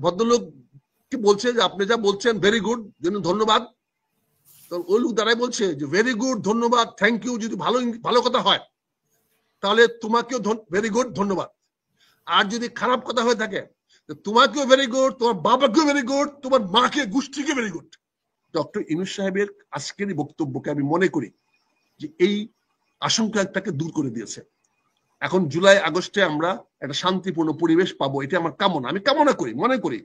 ভদ্রলোক কি বলছে যে আপনি যা বলছেন ভেরি গুড, জন্য ধন্যবাদ। তো ওই লোক দ্বারাই বলছে যে ভেরি গুড, ধন্যবাদ, থ্যাংক ইউ যদি ভালো ভালো কথা হয় তাহলে তোমাকেও ভেরি গুড, ধন্যবাদ। আর যদি খারাপ কথা হয়ে থাকে তোমাকেও ভেরি গুড, তোমার বাবাকেও ভেরি গুড, তোমার মাকে গোষ্ঠীকে ভেরি গুড। ডক্টর ইউনূস সাহেবের আজকের বক্তব্যকে আমি মনে করি যে এই আশঙ্কাটাকে দূর করে দিয়েছে। এখন জুলাই আগস্টে আমরা একটা শান্তিপূর্ণ পরিবেশ পাবো, এটা আমার কামনা। আমি কামনা করি, মনে করি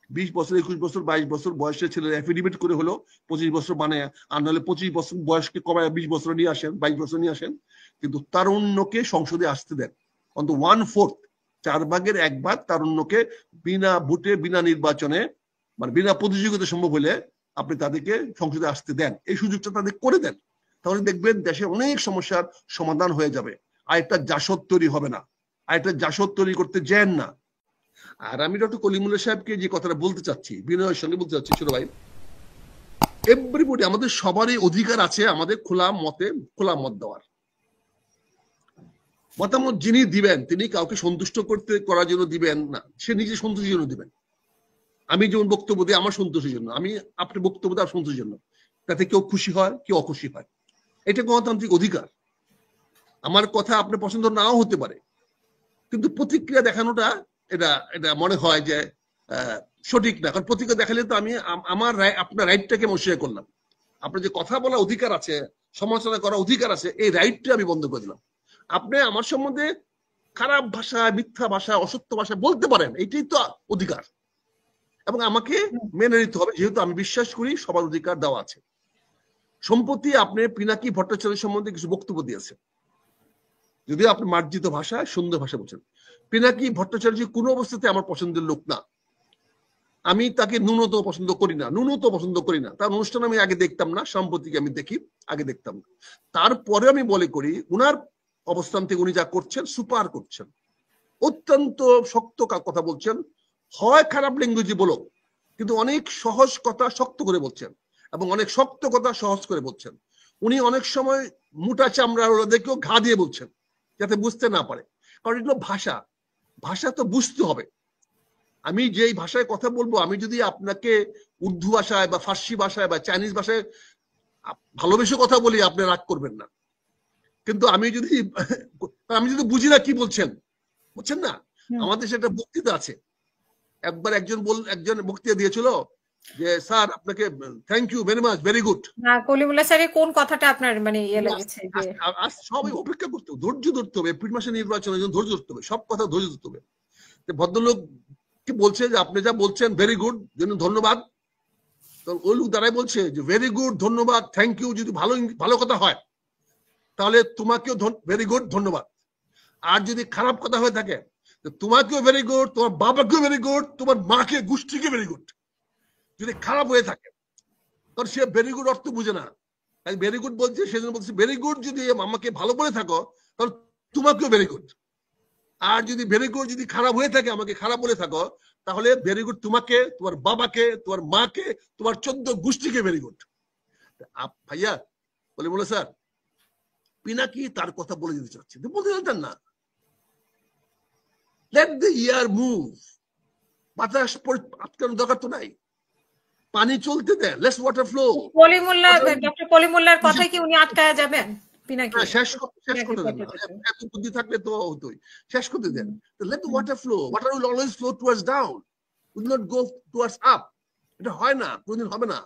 20 বছর 21 বছর 22 বছর বয়সের ছেলেরা এফিডেভিট করে হলো 25 বছর বানায়, আর নাহলে 25 বছর বয়সকে কমায় 20 বছর নিয়ে আসেন, 22 বছর নিয়ে আসেন, কিন্তু তারুণ্যকে সংসদে আসতে দেন। অন্তত 1/4, 4/1 তারুণ্যকে বিনা ভোটে বিনা নির্বাচনে মানে বিনা প্রতিযোগিতা সম্ভব হলে আপনি তাদেরকে সংসদে আসতে দেন, এই সুযোগটা তাদের করে দেন। তাহলে দেখবেন দেশে অনেক সমস্যার সমাধান হয়ে যাবে। আর একটা জাসদ তৈরি হবে না, আর একটা জাসদ তৈরি করতে যেন না। আর আমি ডক্টর কলিমুল্লাহ সাহেবকে যে কথাটা বলতে চাচ্ছি, বিনয়ের সঙ্গে বলতে চাচ্ছি, ছোট ভাই, এভরিবডি, আমাদের সবারই অধিকার আছে আমাদের খোলা মত দেওয়ার। মতামত যিনি দিবেন তিনি কাউকে সন্তুষ্ট করার জন্য দিবেন না, সে নিজে সন্তুষ্টির জন্য দিবেন। আমি যেমন বক্তব্য দিই আমার সন্তোষের জন্য, আমি আপনি বক্তব্য দেওয়ার সন্তোষের জন্য, তাতে কেউ খুশি হয় কেউ অখুশি হয়, এটা গণতান্ত্রিক অধিকার। আমার কথা আপনার পছন্দ নাও হতে পারে, কিন্তু প্রতিক্রিয়া দেখানোটা এটা এটা মনে হয় যে সঠিক না। কারণ প্রতিক্রিয়া দেখালে তো আমি আমার আপনার রাইটটাকে মশিয়া করলাম। আপনার যে কথা বলার অধিকার আছে, সমালোচনা করার অধিকার আছে, এই রাইটটা আমি বন্ধ করে দিলাম। আপনি আমার সম্বন্ধে খারাপ ভাষা, মিথ্যা ভাষা, অসত্য ভাষা বলতে পারেন, এইটাই তো অধিকার, এবং আমাকে মেনে নিতে হবে, যেহেতু আমি বিশ্বাস করি সবার অধিকার দেওয়া আছে। সম্প্রতি আপনি পিনাকি ভট্টাচার্য সম্বন্ধে কিছু বক্তব্য দিয়েছেন, যদিও আপনি মার্জিত ভাষায় সুন্দর ভাষা বলছেন। পিনাকি ভট্টাচার্য কোনো অবস্থাতে আমার পছন্দের লোক না, আমি তাকে ন্যূনতম পছন্দ করি না। তার অনুষ্ঠান আমি আগে দেখতাম না, সাম্প্রতিক আমি দেখি, আগে দেখতাম না। তারপরে আমি মনে করি উনার অবস্থান থেকে উনি যা করছেন সুপার করছেন, অত্যন্ত শক্ত কথা বলছেন, হয় খারাপ ল্যাঙ্গুয়েজে বলো, কিন্তু অনেক সহজ কথা শক্ত করে বলছেন, এবং অনেক শক্ত কথা সহজ করে বলছেন। উনি অনেক সময় মোটা চামড়ার ওদেরকেও ঘা দিয়ে বলছেন যাতে বুঝতে না পারে, কারণ এগুলো ভাষা তো বুঝতে হবে। আমি যেই ভাষায় কথা বলবো, আমি যদি আপনাকে উর্দু ভাষায় বা ফার্সি ভাষায় বা চাইনিজ ভাষায় ভালোবেসে কথা বলি, আপনি রাগ করবেন না। কিন্তু আমি যদি বুঝি না কি বলছেন, বুঝছেন না। আমাদের সেটা বক্তৃতা আছে, একবার একজন বক্তৃতা দিয়েছিল যে স্যার আপনাকে thank you very much, very good. না, কলিমুল্লাহ স্যারের কোন কথাটা আপনার মানে ইয়ে লেগেছে? সবাই অপেক্ষা করতে হবে, ধৈর্য ধরতে হবে, এপ্রিল মাসে নির্বাচনের জন্য ধৈর্য ধরতে হবে, সব কথা ধৈর্য ধরতে হবে। ভদ্রলোক কি বলছে যে আপনি যা বলছেন ভেরি গুড, জন্য ধন্যবাদ। তো ওই লোক দ্বারাই বলছে যে ভেরি গুড, ধন্যবাদ, থ্যাংক ইউ যদি ভালো কথা হয় তাহলে তোমাকেও ভেরি গুড, ধন্যবাদ। আর যদি খারাপ কথা হয়ে থাকে তোমাকেও ভেরি গুড, তোমার বাবাকেও ভেরি গুড, তোমার মাকে গোষ্ঠীকে ভেরি গুড। যদি খারাপ হয়ে থাকে কারণ সে ভেরি গুড অর্থ বুঝে না, ভেরি গুড বলছে সেজন্য বলছে ভেরি গুড, যদি আমাকে ভালো বলে থাকো তাহলে তোমাকেও ভেরি গুড। আর যদি ভেরি গুড যদি খারাপ হয়ে থাকে, আমাকে খারাপ বলে থাকো, তাহলে ভেরি গুড তোমাকে, তোমার বাবাকে, তোমার মাকে, তোমার 14 গোষ্ঠীকে ভেরি গুড। ভাইয়া বলে স্যার পিনাকি তার কথা বলে দিতে চাচ্ছে, বলতে চাচ্ছেন না, লেট দ্য ইয়ার মুভ, বাতাস আটকানোর দরকার তো নাই, পানি চলতে দেন, লেটস ওয়াটার ফ্লো। ডক্টর কলিমুল্লাহর কথাই কি উনি আটকায়া যাবেন? শেষ করতে দেন, এত বুদ্ধি থাকলে তো হতোই, শেষ করতে দেন। Let the water flow, water will always flow towards down, will not go towards up. এটা হয় না, কোনদিন হবে না।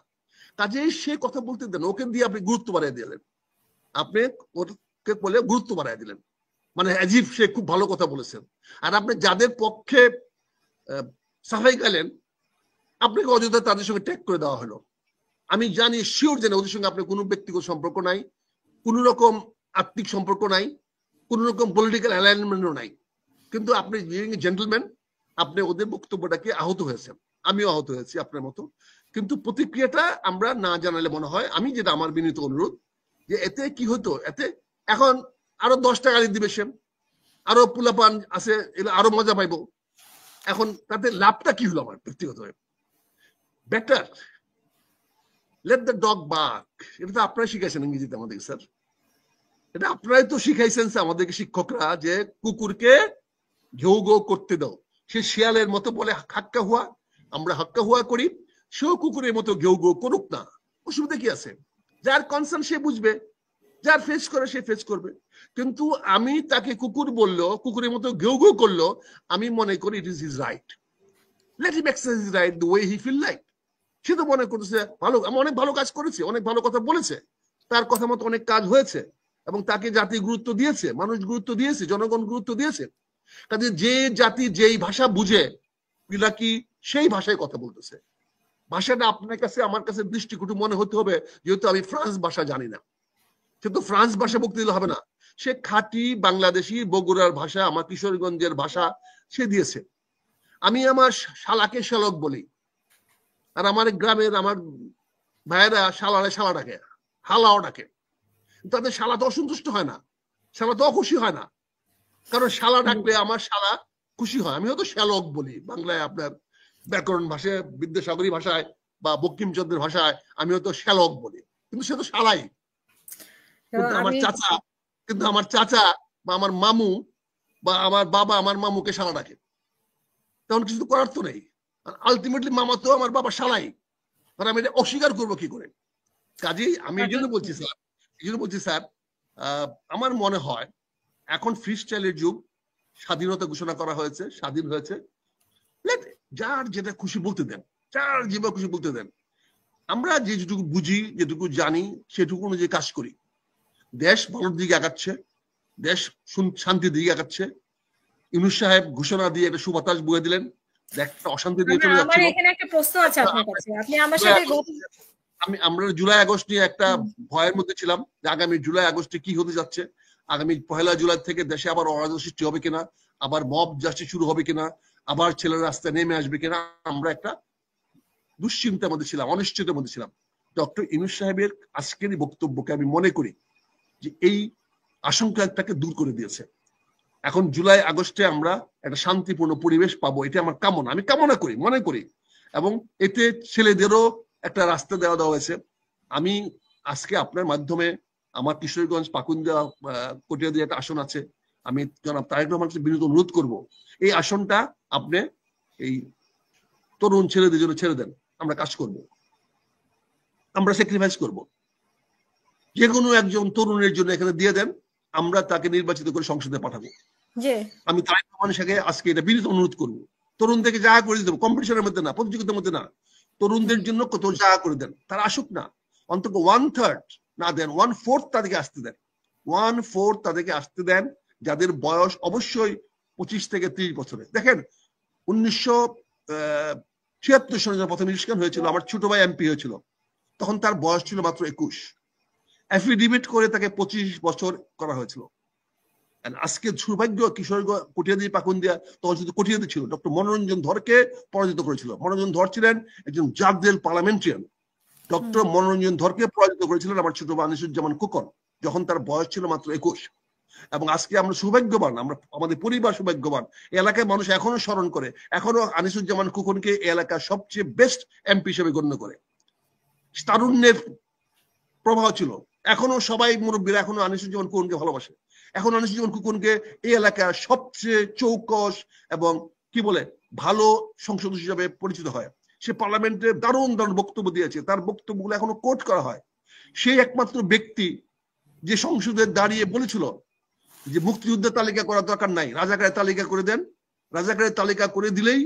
কাজেই সে কথা বলতে দেন, ওকে দিয়ে আপনি গুরুত্ব বাড়িয়ে দিলেন, আপনি ওকে বলে গুরুত্ব বাড়িয়ে দিলেন, মানে অ্যাজিভ সে খুব ভালো কথা বলেছেন। আর আপনি যাদের পক্ষে সাফাই গেলেন, আপনাকে অযথা তাদের সঙ্গে ট্যাগ করে দেওয়া হলো। আমি জানি, শিওর জানি ওদের সঙ্গে আপনার কোনো ব্যক্তিগত সম্পর্ক নাই, কোন রকম আত্মিক সম্পর্ক নাই, কোন রকম পলিটিক্যাল অ্যালাইনমেন্টও নাই, কিন্তু আপনি জেন্টলম্যান, আপনি ওদের বক্তব্যটাকে আহত হয়েছেন, আমিও আহত হয়েছি আপনার মতো। কিন্তু প্রতিক্রিয়াটা আমরা না জানালে মনে হয়, আমি যেটা আমার বিনীত অনুরোধ, যে এতে কি হতো, এতে এখন আরো 10টা গালি দিবে সে, আরো পোলাপান আছে, আরো মজা পাইব। এখন তাতে লাভটা কি হলো আমার ব্যক্তিগত? Better let the dog bark. এটা তো আপনারা শিখাইছেন ইংরেজিতে আমাদের, স্যার এটা আপনারাই তো শিখাইছেন আমাদেরকে শিক্ষকরা, যে কুকুরকে ঘেউ ঘেউ করতে দাও, সে শিয়ালের মতো বলে হাক্কা হুয়া, আমরা হাক্কা হুয়া করি, সেও কুকুরের মতো ঘেউ ঘেউ করুক না, অসুবিধা কি আছে? যার কনসার্ন সে বুঝবে, যার ফেস করে সে ফেস করবে। কিন্তু আমি তাকে কুকুর বললো, কুকুরের মতো ঘেউ ঘেউ করলো, আমি মনে করি it is his right, let him exercise his right the way he feel like. সে তো মনে করতেছে ভালো, আমি অনেক ভালো কাজ করেছি, অনেক ভালো কথা বলেছে, তার কথা মতো অনেক কাজ হয়েছে, এবং তাকে জাতি গুরুত্ব দিয়েছে, মানুষ গুরুত্ব দিয়েছে, জনগণ গুরুত্ব দিয়েছে। কাজে যে জাতি যেই ভাষা বুঝে পিনাকি সেই ভাষায় কথা বলতেছে। ভাষাটা আপনার কাছে আমার কাছে দৃষ্টিকটু মনে হতে হবে, যেহেতু আমি ফ্রান্স ভাষা জানি না। সে তো ফ্রান্স ভাষা বলতে দিলে হবে না, সে খাঁটি বাংলাদেশি বগুড়ার ভাষা, আমার কিশোরগঞ্জের ভাষা সে দিয়েছে। আমি আমার শালাকে শালক বলি, আর আমার গ্রামের আমার ভাইয়েরা শালারে শালা ডাকে, হালাও ডাকে। তাদের শালা তো অসন্তুষ্ট হয় না, শালা তো অখুশি হয় না, কারণ শালা ডাকলে আমার শালা খুশি হয়। আমি হয়তো শ্যালক বলি বাংলায়, আপনার ব্যাকরণ ভাষায়, বিদ্যাসাগরী ভাষায় বা বঙ্কিমচন্দ্রের ভাষায় আমি হয়তো শ্যালক বলি, কিন্তু সে তো শালাই। কিন্তু আমার চাচা বা আমার মামু বা আমার বাবা আমার মামুকে শালা ডাকে, তেমন কিছু তো করার তো নেই। আলটিমেটলি মামা তো আমার বাবা শালাই, আর আমি এটা অস্বীকার করবো কি করে? কাজেই আমি এই জন্য বলছি স্যার, আমার মনে হয় এখন ফ্রি স্টাইলের যুগ, স্বাধীনতা ঘোষণা করা হয়েছে, স্বাধীন হয়েছে, যার যেটা খুশি বলতে দেন, যার যেভাবে খুশি বলতে দেন। আমরা যেটুকু বুঝি, যেটুকু জানি, সেটুকু অনুযায়ী কাজ করি। দেশ ভালোর দিকে আগাচ্ছে, দেশ শান্তির দিকে আগাচ্ছে। ইউনূস সাহেব ঘোষণা দিয়ে একটা সুবাতাস বয়ে দিলেন, একটা অশান্তি দিয়ে চলে যাচ্ছিল। আমার এখানে একটা প্রশ্ন আছে আপনার কাছে, আপনি আমার সাথে আমরা জুলাই আগস্ট নিয়ে একটা ভয়ের মধ্যে ছিলাম যে আগামী জুলাই আগস্টে কি হতে যাচ্ছে, আগামী 1 জুলাই থেকে দেশে আবার অরাজক সৃষ্টি হবে কিনা, আবার মব জাস্টিস শুরু হবে কিনা, আবার ছেলেরা রাস্তায় নেমে আসবে কিনা, আমরা একটা দুশ্চিন্তার মধ্যে ছিলাম, অনিশ্চয়তার মধ্যে ছিলাম। ডক্টর ইউনূস সাহেবের আজকের বক্তব্যকে আমি মনে করি যে এই আশঙ্কাটাকে দূর করে দিয়েছে। এখন জুলাই আগস্টে আমরা একটা শান্তিপূর্ণ পরিবেশ পাবো, এটা আমার কামনা, আমি কামনা করি, মনে করি। এবং এতে ছেলেদেরও একটা রাস্তা দেওয়া হয়েছে। আমি আজকে আপনার মাধ্যমে আমার কিশোরগঞ্জ পাকুন্দিয়া কটিয়াদি একটা আসন আছে, আমি জনাব তারেক রহমানকে বিনীত অনুরোধ করব, এই আসনটা আপনি এই তরুণ ছেলেদের জন্য ছেড়ে দেন, আমরা কাজ করব, আমরা স্যাক্রিফাইস করব। যে কোনো একজন তরুণের জন্য এখানে দিয়ে দেন, আমরা তাকে নির্বাচিত করে সংসদে পাঠাবো। আমি তারেক রহমানের সাথে আজকে এটা বিনীত অনুরোধ করবো, তরুণদেরকে যা করে দিতে, কম্পিটিশনের মধ্যে না, প্রতিযোগিতার মধ্যে না, তরুণদের জন্য কত যা করে দেন, তারা আসুক না, অন্তত 1/3 না দেন, 1/4 তাদেরকে আসতে দেন, 1/4 তাদেরকে আসতে দেন, যাদের বয়স অবশ্যই 25 থেকে 30 বছরের। দেখেন 1976 সালে যখন প্রথম ইলেকশন হয়েছিল, আমার ছোট ভাই এমপি হয়েছিল, তখন তার বয়স ছিল মাত্র 21, অ্যাফিডেভিট করে তাকে 25 বছর করা হয়েছিল। আজকে সৌভাগ্য কিশোরগঞ্জ কটিয়াদি পাকুন্দিয়া তখন শুধু কটিয়াদি ছিল, ডক্টর মনোরঞ্জন ধরকে পরাজিত করেছিল। মনোরঞ্জন ধর ছিলেন একজন জাতীয় পার্লামেন্টারিয়ান, ডক্টর মনোরঞ্জন ধরকে পরাজিত করেছিলেন আমার ছোট ভাই আনিসুজ্জামান খোকন, যখন তার বয়স ছিল মাত্র 21। এবং আজকে আমরা সৌভাগ্যবান, আমরা আমাদের পরিবার সৌভাগ্যবান, এলাকায় মানুষ এখনো স্মরণ করে, এখনো আনিসুজ্জামান খোকনকে এলাকার সবচেয়ে বেস্ট এমপি হিসেবে গণ্য করে। তারুণ্যের প্রভাব ছিল, এখনো সবাই মুরব্বীরা এখনো আনিসুজ্জামান খোকনকে ভালোবাসে, এখন আনিসুজ্জামান খোকনকে এই এলাকার সবচেয়ে চৌকস এবং কি বলে ভালো সংসদ হিসাবে পরিচিত হয়। সে পার্লামেন্টে দারুণ দারুণ বক্তব্য দিয়েছে, তার বক্তব্যগুলো এখনো কোট করা হয়। সেই একমাত্র ব্যক্তি যে সংসদে দাঁড়িয়ে বলেছিল যে মুক্তিযুদ্ধের তালিকা করার দরকার নাই, রাজাকারের তালিকা করে দেন, রাজাকারের তালিকা করে দিলেই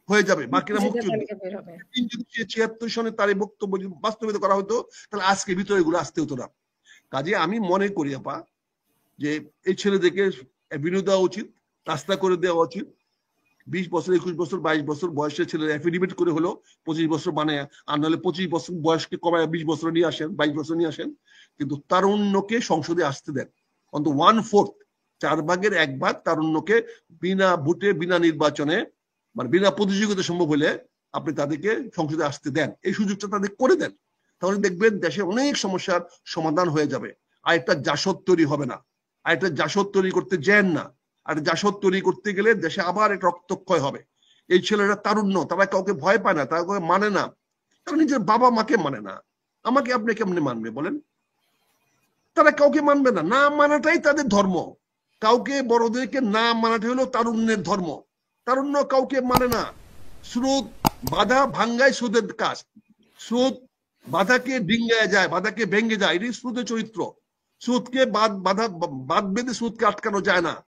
হয়ে যাবে, বাকিরা মুক্তিযুদ্ধ। 76 সনে তার এই বক্তব্য বাস্তবায়িত করা হতো, তাহলে আজকে ভিতরে এগুলো আসতে হতো না। কাজে আমি মনে করি আপা যে এই ছেলেদেরকে বিনোদ দেওয়া উচিত, রাস্তা করে দেওয়া উচিত। 20 বছর 21 বছর 22 বছর বয়সের ছেলেরা অ্যাফিডেভিট করে হলো 25 বছর বানায়, আর নাহলে 25 বছর বয়সকে কমায় 20 বছর নিয়ে আসেন, 22 বছর নিয়ে আসেন, কিন্তু তারুণ্যকে সংসদে আসতে দেন। অন্তত 1/4, 4/1 তারুণ্যকে বিনা ভোটে, বিনা নির্বাচনে, মানে বিনা প্রতিযোগিতা সম্ভব হলে আপনি তাদেরকে সংসদে আসতে দেন, এই সুযোগটা তাদের করে দেন। তাহলে দেখবেন দেশে অনেক সমস্যার সমাধান হয়ে যাবে। আর একটা জাসদ তৈরি হবে না, আর একটা জাসদ তৈরি করতে যেন না, আর জাসদ তৈরি করতে গেলে দেশে আবার একটা রক্তক্ষয় হবে। এই ছেলেরা তারুণ্য, তারা কাউকে ভয় পায় না, তারা কাউকে মানে না, তারা নিজের বাবা মাকে মানে না, আমাকে আপনি কেমনে মানবে বলেন? তারা কাউকে মানবে না, না মানাটাই তাদের ধর্ম। কাউকে বড়দেরকে না মানাটাই হলো তারুণ্যের ধর্ম। তারুণ্য কাউকে মানে না, স্রোত বাধা ভাঙ্গায় স্রোতের কাজ। স্রোত বাধাকে ডিঙ্গায় যায়, বাধাকে ভেঙে যায়, এটি স্রোতের চরিত্র। স্রোতকে বাধা বাদ বেঁধে স্রোতকে আটকানো যায় না।